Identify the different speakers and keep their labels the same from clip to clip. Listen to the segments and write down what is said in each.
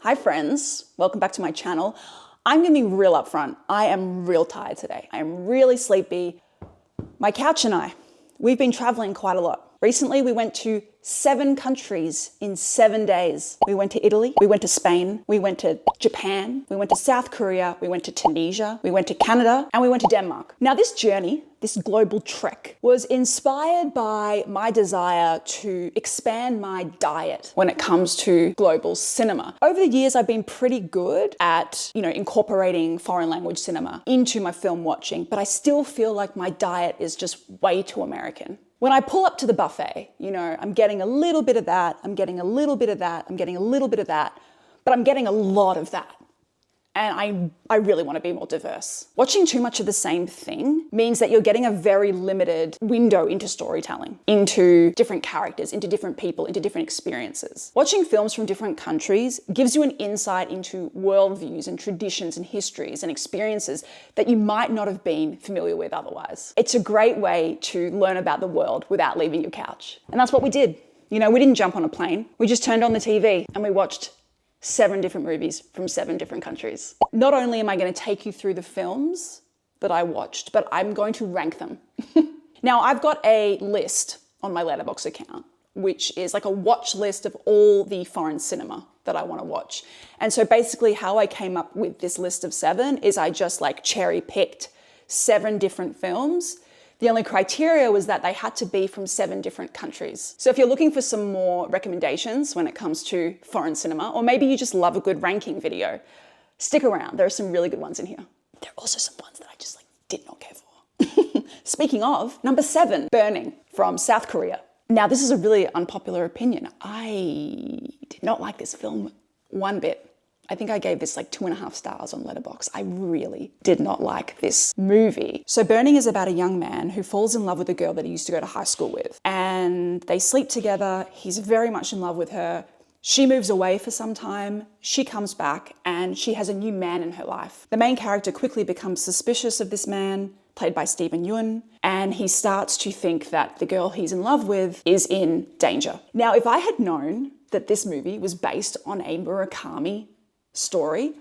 Speaker 1: Hi friends, welcome back to my channel. I'm gonna be real upfront. I am real tired today. I am really sleepy. My couch and I, we've been traveling quite a lot. Recently, we went to 7 countries in 7 days. We went to Italy, we went to Spain, we went to Japan, we went to South Korea, we went to Tunisia, we went to Canada, and we went to Denmark. Now this journey, this global trek, was inspired by my desire to expand my diet when it comes to global cinema. Over the years, I've been pretty good at, incorporating foreign language cinema into my film watching, but I still feel like my diet is just way too American. When I pull up to the buffet, I'm getting a little bit of that, I'm getting a little bit of that, I'm getting a little bit of that, but I'm getting a lot of that. And I really want to be more diverse. Watching too much of the same thing means that you're getting a very limited window into storytelling, into different characters, into different people, into different experiences. Watching films from different countries gives you an insight into worldviews and traditions and histories and experiences that you might not have been familiar with otherwise. It's a great way to learn about the world without leaving your couch. And that's what we did. We didn't jump on a plane. We just turned on the TV and we watched 7 different movies from 7 different countries. Not only am I going to take you through the films that I watched, but I'm going to rank them. Now, I've got a list on my Letterboxd account, which is like a watch list of all the foreign cinema that I want to watch. And so basically how I came up with this list of 7 is I just cherry picked 7 different films. The only criteria was that they had to be from 7 different countries. So if you're looking for some more recommendations when it comes to foreign cinema, or maybe you just love a good ranking video, stick around. There are some really good ones in here. There are also some ones that I just did not care for. Speaking of, number 7, Burning from South Korea. Now this is a really unpopular opinion. I did not like this film one bit. I think I gave this 2.5 stars on Letterboxd. I really did not like this movie. So Burning is about a young man who falls in love with a girl that he used to go to high school with. And they sleep together. He's very much in love with her. She moves away for some time. She comes back and she has a new man in her life. The main character quickly becomes suspicious of this man, played by Stephen Yeun, and he starts to think that the girl he's in love with is in danger. Now, if I had known that this movie was based on a Murakami story,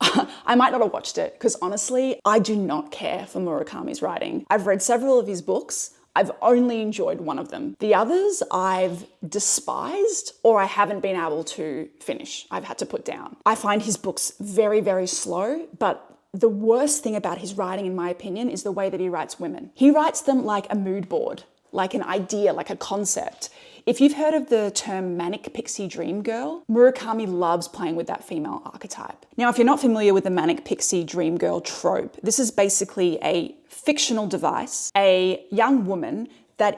Speaker 1: I might not have watched it because honestly, I do not care for Murakami's writing. I've read several of his books. I've only enjoyed one of them. The others I've despised or I haven't been able to finish. I've had to put down. I find his books very, very slow, but the worst thing about his writing, in my opinion, is the way that he writes women. He writes them like a mood board, like an idea, like a concept. If you've heard of the term manic pixie dream girl, Murakami loves playing with that female archetype. Now, if you're not familiar with the manic pixie dream girl trope, this is basically a fictional device, a young woman that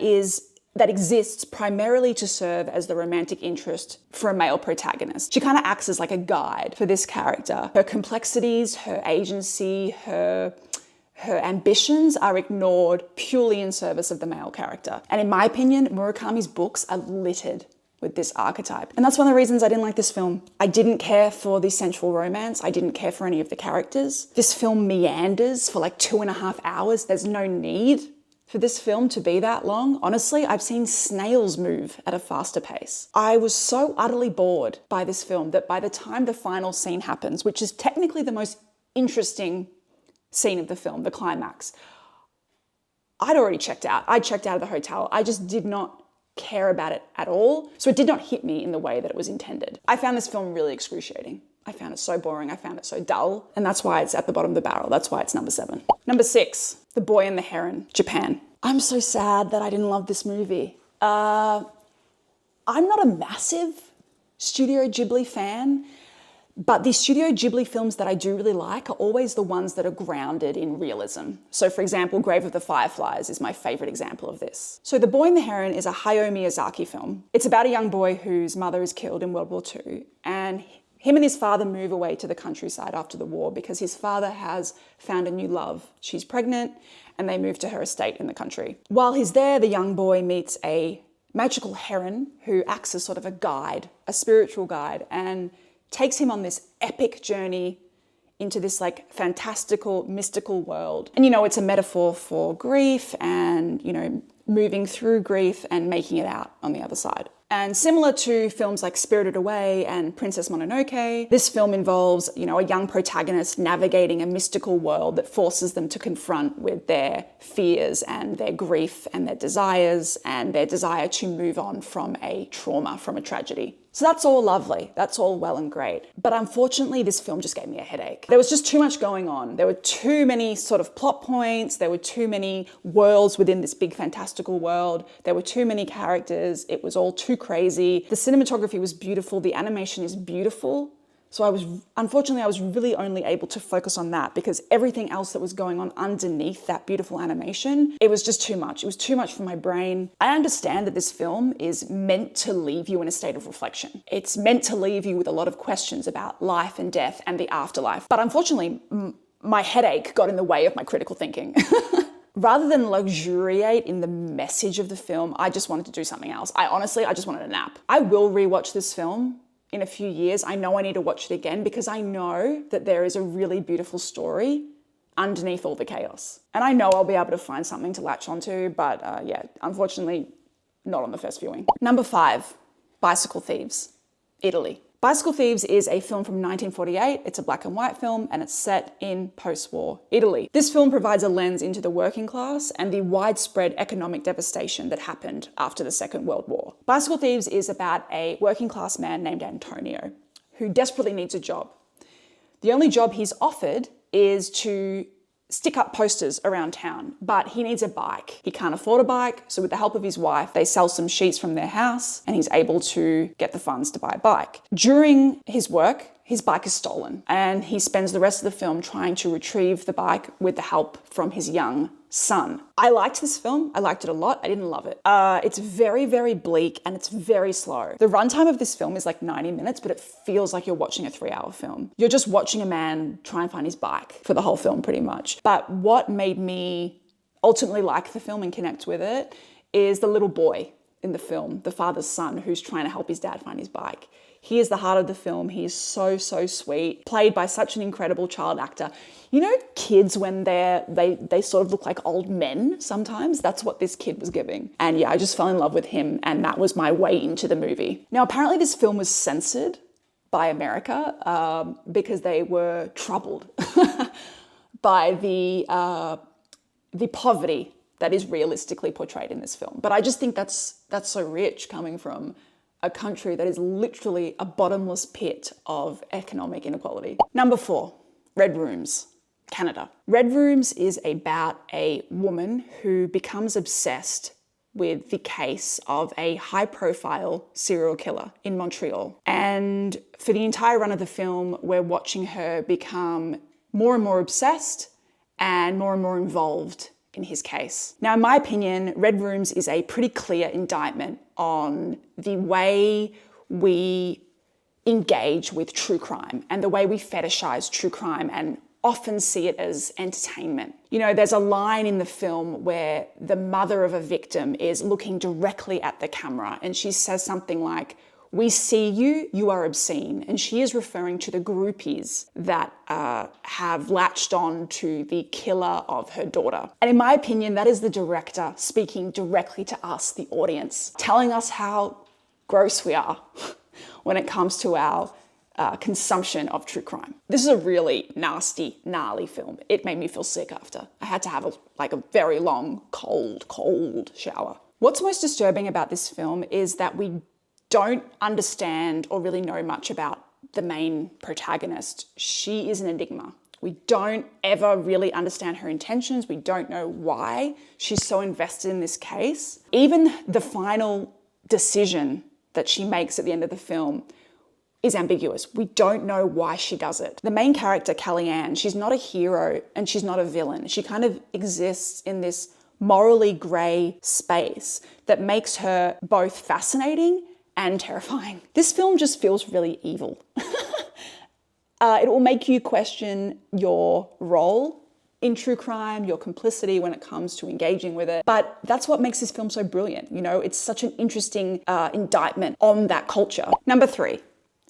Speaker 1: exists primarily to serve as the romantic interest for a male protagonist. She kind of acts as like a guide for this character. Her complexities, her agency, her ambitions are ignored purely in service of the male character. And in my opinion, Murakami's books are littered with this archetype. And that's one of the reasons I didn't like this film. I didn't care for the sensual romance. I didn't care for any of the characters. This film meanders for 2.5 hours. There's no need for this film to be that long. Honestly, I've seen snails move at a faster pace. I was so utterly bored by this film that by the time the final scene happens, which is technically the most interesting scene of the film, the climax, I'd already checked out. I checked out of the hotel. I just did not care about it at all. So it did not hit me in the way that it was intended. I found this film really excruciating. I found it so boring. I found it so dull. And that's why it's at the bottom of the barrel. That's why it's number 7. Number 6, The Boy and the Heron, Japan. I'm so sad that I didn't love this movie. I'm not a massive Studio Ghibli fan, but the Studio Ghibli films that I do really like are always the ones that are grounded in realism. So for example, Grave of the Fireflies is my favorite example of this. So The Boy and the Heron is a Hayao Miyazaki film. It's about a young boy whose mother is killed in World War II, and him and his father move away to the countryside after the war because his father has found a new love. She's pregnant and they move to her estate in the country. While he's there, the young boy meets a magical heron who acts as sort of a guide, a spiritual guide, and takes him on this epic journey into this fantastical, mystical world. And it's a metaphor for grief and, moving through grief and making it out on the other side. And similar to films like Spirited Away and Princess Mononoke, this film involves, a young protagonist navigating a mystical world that forces them to confront with their fears and their grief and their desires and their desire to move on from a trauma, from a tragedy. So that's all lovely. That's all well and great. But unfortunately, this film just gave me a headache. There was just too much going on. There were too many sort of plot points. There were too many worlds within this big fantastical world. There were too many characters. It was all too crazy. The cinematography was beautiful. The animation is beautiful. So unfortunately, I was really only able to focus on that because everything else that was going on underneath that beautiful animation, it was just too much. It was too much for my brain. I understand that this film is meant to leave you in a state of reflection. It's meant to leave you with a lot of questions about life and death and the afterlife. But unfortunately, my headache got in the way of my critical thinking. Rather than luxuriate in the message of the film, I just wanted to do something else. I just wanted a nap. I will rewatch this film in a few years. I know I need to watch it again because I know that there is a really beautiful story underneath all the chaos. And I know I'll be able to find something to latch onto, but unfortunately, not on the first viewing. Number 5, Bicycle Thieves, Italy. Bicycle Thieves is a film from 1948. It's a black and white film and it's set in post-war Italy. This film provides a lens into the working class and the widespread economic devastation that happened after the Second World War. Bicycle Thieves is about a working class man named Antonio who desperately needs a job. The only job he's offered is to stick up posters around town, but he needs a bike. He can't afford a bike, so with the help of his wife, they sell some sheets from their house and he's able to get the funds to buy a bike. During his work, his bike is stolen and he spends the rest of the film trying to retrieve the bike with the help from his young son. I liked this film. I liked it a lot. I didn't love it. It's very, very bleak and it's very slow. The runtime of this film is like 90 minutes, but it feels like you're watching a 3-hour film. You're just watching a man try and find his bike for the whole film pretty much. But what made me ultimately like the film and connect with it is the little boy in the film, the father's son who's trying to help his dad find his bike. He is the heart of the film. He is so, so sweet, played by such an incredible child actor. You know, kids when they sort of look like old men sometimes? That's what this kid was giving. And yeah, I just fell in love with him and that was my way into the movie. Now, apparently this film was censored by America because they were troubled by the poverty that is realistically portrayed in this film. But I just think that's so rich coming from a country that is literally a bottomless pit of economic inequality. Number 4, Red Rooms, Canada. Red Rooms is about a woman who becomes obsessed with the case of a high-profile serial killer in Montreal. And for the entire run of the film, we're watching her become more and more obsessed and more involved in his case. Now, in my opinion, Red Rooms is a pretty clear indictment on the way we engage with true crime and the way we fetishize true crime and often see it as entertainment. You know, there's a line in the film where the mother of a victim is looking directly at the camera and she says something like, "We see you, you are obscene." And she is referring to the groupies that have latched on to the killer of her daughter. And in my opinion, that is the director speaking directly to us, the audience, telling us how gross we are when it comes to our consumption of true crime. This is a really nasty, gnarly film. It made me feel sick after. I had to have a very long, cold shower. What's most disturbing about this film is that we don't understand or really know much about the main protagonist. She is an enigma. We don't ever really understand her intentions. We don't know why she's so invested in this case. Even the final decision that she makes at the end of the film is ambiguous. We don't know why she does it. The main character, Kellyanne, she's not a hero and she's not a villain. She kind of exists in this morally grey space that makes her both fascinating and terrifying. This film just feels really evil. It will make you question your role in true crime, your complicity when it comes to engaging with it. But that's what makes this film so brilliant. You know, it's such an interesting indictment on that culture. Number 3,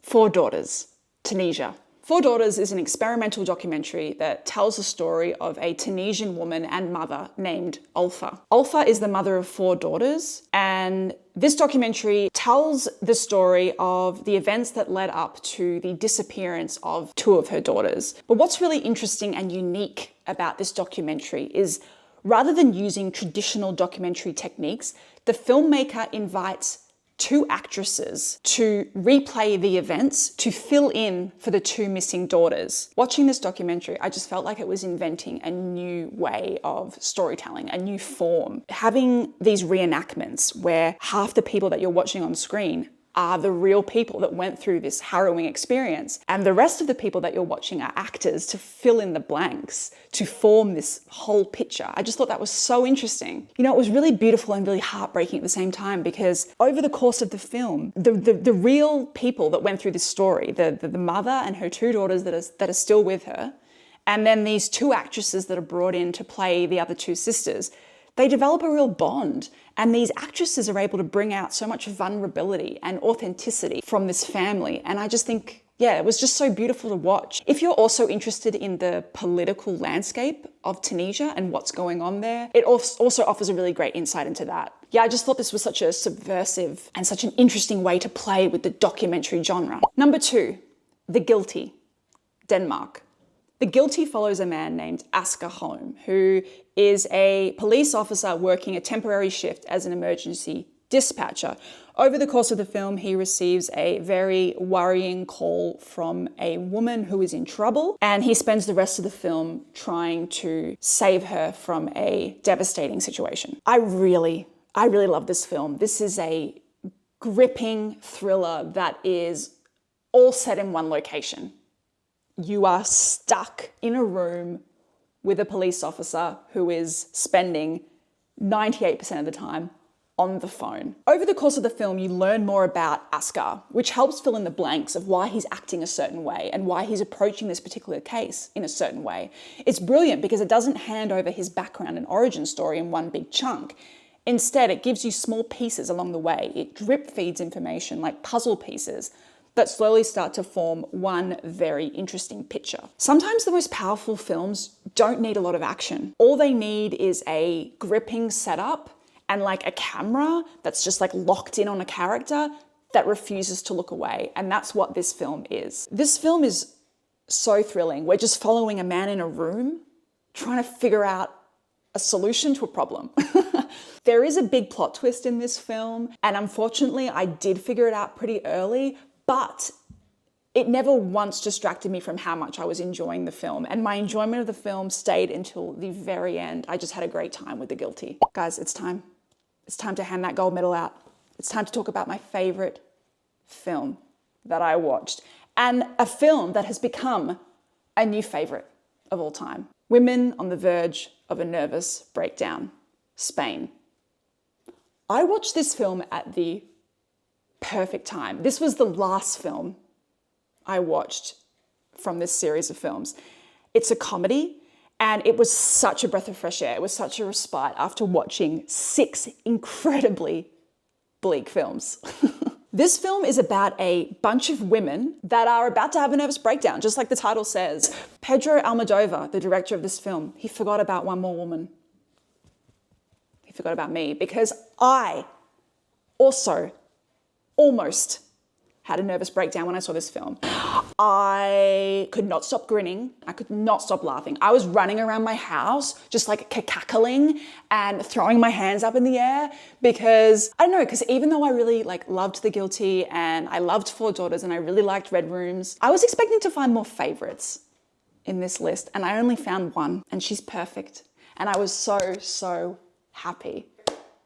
Speaker 1: 4 Daughters, Tunisia, Four Daughters is an experimental documentary that tells the story of a Tunisian woman and mother named Alpha. Alpha is the mother of four daughters, and this documentary tells the story of the events that led up to the disappearance of two of her daughters. But what's really interesting and unique about this documentary is, rather than using traditional documentary techniques, the filmmaker invites two actresses to replay the events to fill in for the two missing daughters. Watching this documentary, I just felt like it was inventing a new way of storytelling, a new form. Having these reenactments where half the people that you're watching on screen are the real people that went through this harrowing experience, and the rest of the people that you're watching are actors to fill in the blanks, to form this whole picture. I just thought that was so interesting. You know, it was really beautiful and really heartbreaking at the same time, because over the course of the film, the real people that went through this story, the mother and her two daughters that are still with her, and then these two actresses that are brought in to play the other two sisters, they develop a real bond, and these actresses are able to bring out so much vulnerability and authenticity from this family. And I just think, yeah, it was just so beautiful to watch. If you're also interested in the political landscape of Tunisia and what's going on there, it also offers a really great insight into that. Yeah, I just thought this was such a subversive and such an interesting way to play with the documentary genre. Number 2, The Guilty, Denmark. The Guilty follows a man named Asger Holm, who is a police officer working a temporary shift as an emergency dispatcher. Over the course of the film, he receives a very worrying call from a woman who is in trouble, and he spends the rest of the film trying to save her from a devastating situation. I really love this film. This is a gripping thriller that is all set in one location. You are stuck in a room with a police officer who is spending 98% of the time on the phone. Over the course of the film, you learn more about Asger, which helps fill in the blanks of why he's acting a certain way and why he's approaching this particular case in a certain way. It's brilliant because it doesn't hand over his background and origin story in one big chunk. Instead, it gives you small pieces along the way. It drip feeds information like puzzle pieces that slowly start to form one very interesting picture. Sometimes the most powerful films don't need a lot of action. All they need is a gripping setup and like a camera that's just like locked in on a character that refuses to look away. And that's what this film is. This film is so thrilling. We're just following a man in a room trying to figure out a solution to a problem. There is a big plot twist in this film, and unfortunately I did figure it out pretty early, but it never once distracted me from how much I was enjoying the film, and my enjoyment of the film stayed until the very end. I just had a great time with The Guilty. Guys, it's time. It's time to hand that gold medal out. It's time to talk about my favorite film that I watched, and a film that has become a new favorite of all time. Women on the Verge of a Nervous Breakdown, Spain. I watched this film at the perfect time. This was the last film I watched from this series of films. It's a comedy, and it was such a breath of fresh air. It was such a respite after watching 6 incredibly bleak films. This film is about a bunch of women that are about to have a nervous breakdown, just like the title says. Pedro Almodovar, the director of this film, he forgot about one more woman. He forgot about me, because I also almost had a nervous breakdown when I saw this film. I could not stop grinning. I could not stop laughing. I was running around my house, just like cackling and throwing my hands up in the air, because I don't know, because even though I really loved The Guilty and I loved Four Daughters and I really liked Red Rooms, I was expecting to find more favorites in this list, and I only found one, and she's perfect. And I was so happy.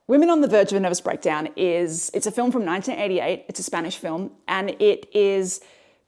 Speaker 1: Women on the Verge of a Nervous Breakdown it's a film from 1988. It's a Spanish film, and it is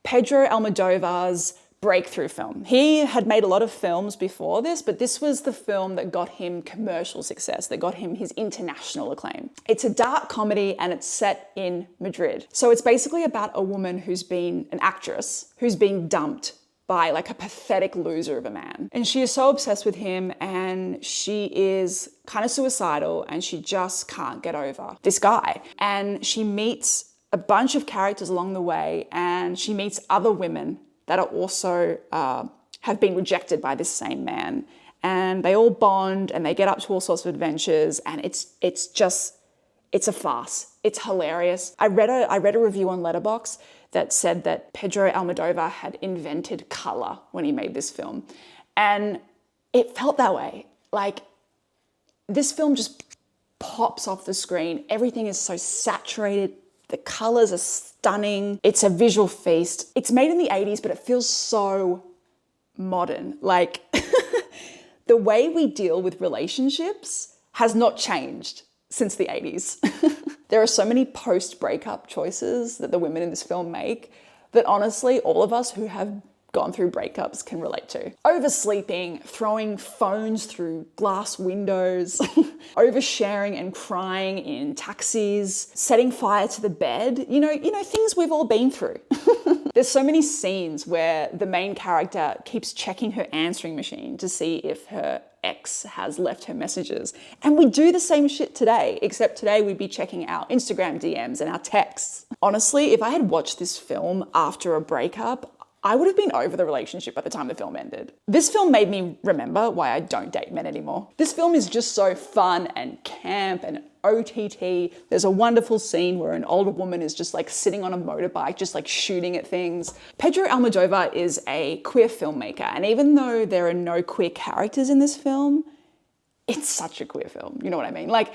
Speaker 1: Pedro Almodovar's breakthrough film. He had made a lot of films before this, but this was the film that got him commercial success, that got him his international acclaim. It's a dark comedy, and it's set in Madrid. So it's basically about a woman who's been an actress, who's been dumped by a pathetic loser of a man. And she is so obsessed with him, and she is kind of suicidal, and she just can't get over this guy. And she meets a bunch of characters along the way, and she meets other women that are also have been rejected by this same man. And they all bond and they get up to all sorts of adventures, and it's a farce. It's hilarious. I read a review on Letterboxd that said that Pedro Almodovar had invented color when he made this film. And it felt that way. Like, this film just pops off the screen. Everything is so saturated. The colors are stunning. It's a visual feast. It's made in the 80s, but it feels so modern. Like, the way we deal with relationships has not changed since the 80s. There are so many post-breakup choices that the women in this film make that honestly, all of us who have gone through breakups can relate to. Oversleeping, throwing phones through glass windows, oversharing and crying in taxis, setting fire to the bed, you know, things we've all been through. There's so many scenes where the main character keeps checking her answering machine to see if her ex has left her messages. And we do the same shit today, except today we'd be checking our Instagram DMs and our texts. Honestly, if I had watched this film after a breakup, I would have been over the relationship by the time the film ended. This film made me remember why I don't date men anymore. This film is just so fun and camp and OTT. There's a wonderful scene where an older woman is just like sitting on a motorbike, just like shooting at things. Pedro Almodovar is a queer filmmaker, and even though there are no queer characters in this film, it's such a queer film. You know what I mean? Like,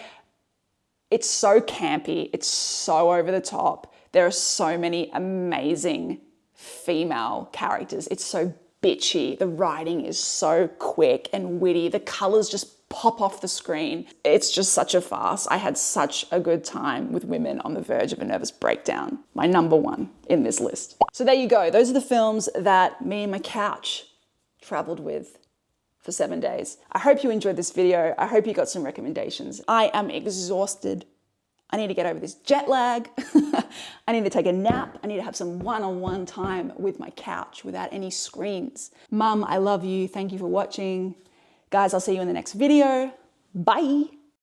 Speaker 1: it's so campy. It's so over the top. There are so many amazing female characters. It's so bitchy. The writing is so quick and witty. The colors just pop off the screen. It's just such a farce. I had such a good time with women on the verge of a nervous breakdown. My number one in this list. So there you go. Those are the films that me and my couch traveled with for 7 days. I hope you enjoyed this video. I hope you got some recommendations. I am exhausted. I need to get over this jet lag. I need to take a nap. I need to have some one-on-one time with my couch without any screens. Mum, I love you. Thank you for watching. Guys, I'll see you in the next video. Bye.